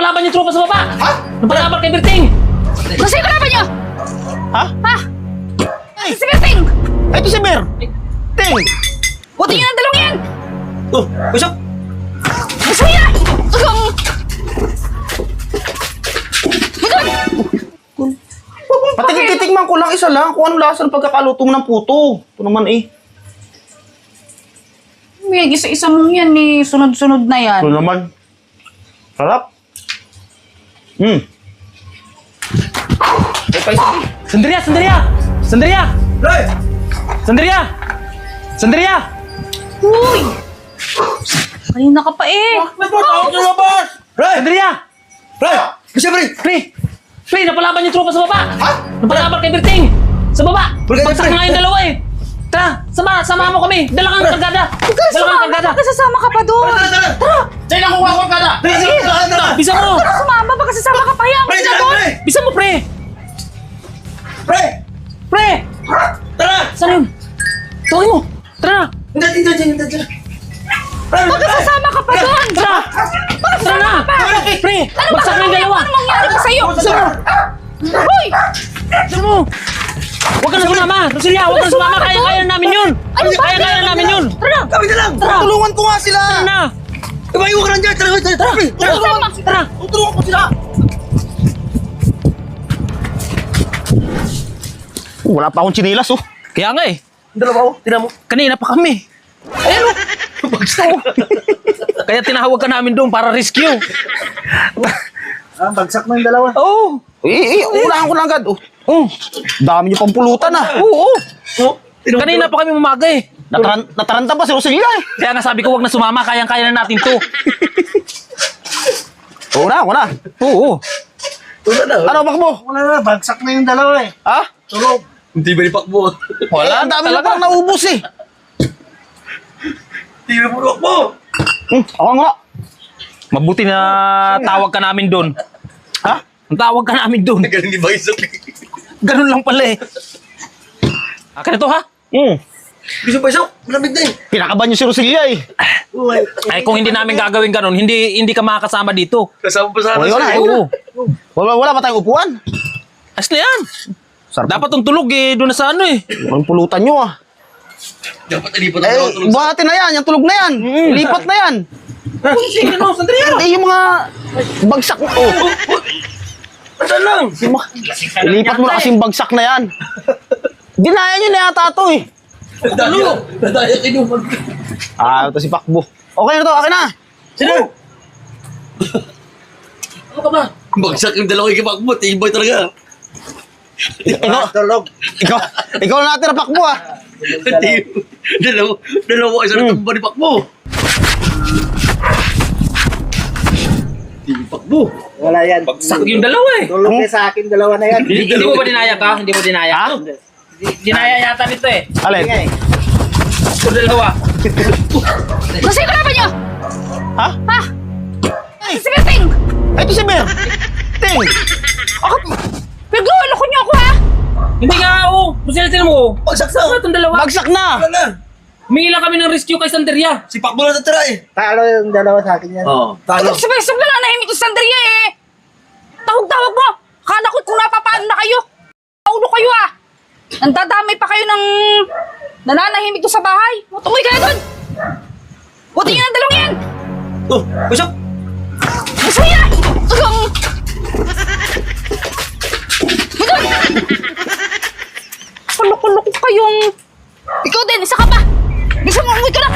napalaban yung tropa sa baba! Ha? Napalaban kay Berting! Gusto yung kalaban nyo? Ha? Ha? Ay! Si Berting! Ito si Ber! Ting! Buti nyo ng dalawang yan! Oh, usap! Gusto nyo na! Patitikman ko lang isa lang kung anong lasa ng pagkakaluto mo ng puto. Ito naman eh. May isa-isa mong yan eh. Sunod-sunod na yan. Ito naman. Sarap. Eh, pa isa. Sandria! Sandria! Sandria! Ray! Sandria! Sandria! Uy! Kanina ka pa eh. Mas matawag sa labas! Ray! Sandria! Ray! Kasi Ray! Pre! Pre, napalaban yung tropa sa baba! Ha? Napalaban kay Berting! Sa baba! Pre, Bagsak pre. na yung dalawa eh! Tara! Sama mo kami! Dala kang kargada! Dala kang kargada! Baka sasama ka pa doon. Tara! Sa'yo lang kuha ko kargada! Tara! Bisa mo! Baka sumama, baka sasama ka pa yan. Ray! Kasi doon. Ray! Bisa mo, pre! Ray! Pre! Tara! Saan yun? Tawin mo! Tara na! Hindi. Baka sasama ka pa doon. Tara! Tara na! Pre! Bagsak na yung dalawa! Ano mangyari pa sa'yo? Uy! Saan mo? Huwag ka na sumama! Roselia, huwag ka na sumama! Kaya na namin yun! Ano ba? Kaya na namin yun! Tara! Kami na lang! Tulungan ko nga sila! Tara na! Tumayo ka lang dyan! Tara! Tara! Tulungan ko sila! Wala pa akong chinilas oh. Kaya nga eh! Dalawa oh, tinan mo. Kanina pa kami! Ayan o! Kaya tinawag ka namin doon para rescue! Bagsak na yung dalawa. Oo! Unahan ko na agad. Oh, dami niyo pang pulutan ah. Oo! Kanina pa kami umaga eh! Nataranta pa si Roselia eh. Kaya nga sabi ko huwag na sumama, kayang-kaya na natin to! Ako na. Oo! Ano, bakbo? Wala na, bagsak na yung dalawa eh. Ha? Tulog. Hindi ba ipakbo? Wala, ang dami na pang naubos eh. Hindi ba ipakbo? Ako nga. Mabuti na tawag ka namin doon. Ha? Ang tawag ka namin doon. Galing ni Bagsak. Ganun lang pala eh. Akin na to ha? Gusto pa siya? Malamig na eh. Pinakaban niyo si Roselia eh. Uy. Ay kung hindi namin gagawin ganun, hindi ka makakasama dito. Kasama pa sa Wala na, Oo. Wala ba tayong upuan? Ayos na yan. Sarap. Dapat yung tulog eh, doon na sa ano eh. Ang pulutan niyo ah. Dapat nalipat ang dalawa tulog sa... Buhatin na yan. Yung tulog na yan. Ilipat na yan. Sige no, sandali Hindi yung mga bagsak na. Oh. Saan lang? Ilipat mo na kasing bagsak na yan. Dinaya niyo na yata ito eh. Nadaya kinuman. Ito si Pakbo. Okay na to, akin na. Sino? Ano ka ba? Bagsak yung dalawa ikipakbo. Tibay talaga. Ikaw na natin na Pakbo ah. Dalawa isa na tumba ni Pakbo. Hindi Pakbo. Wala yan. Bagsak yung dalawa eh. Tulog na sa akin, dalawa na yan. Hindi mo ba dinaya ka? Hindi mo dinaya? Ha? Dinaya yata nito eh. Alin? Ito dalawa. Gusto yung kalaban nyo? Ha? Ha? Si Berting! Ito si Ber. Ting. Pero loko nyo ako ha? Hindi nga oo. Kung sila mo. Bagsak sa. Ano itong dalawa? Bagsak na. Wala na. Humingi lang kami ng rescue kay Santeria. Si Pakbo na tatira eh. Talo yung dalawa sa akin yan. Oo. Talo. Sabay-sabay na nahimik yung Sandria eh. Tawag-tawag mo. Akala ko kung napapaano na kayo. Paulo kayo ah. Nandadamay pa kayo ng nananahimik doon sa bahay. Tumoy kayo doon. Buti nyo ng dalawang yan. Oh, Bagsak. Gusto nyo na. Kulok-kulok kayong... Ikaw din, isa ka pa. Bisa mo, umuwi ka na.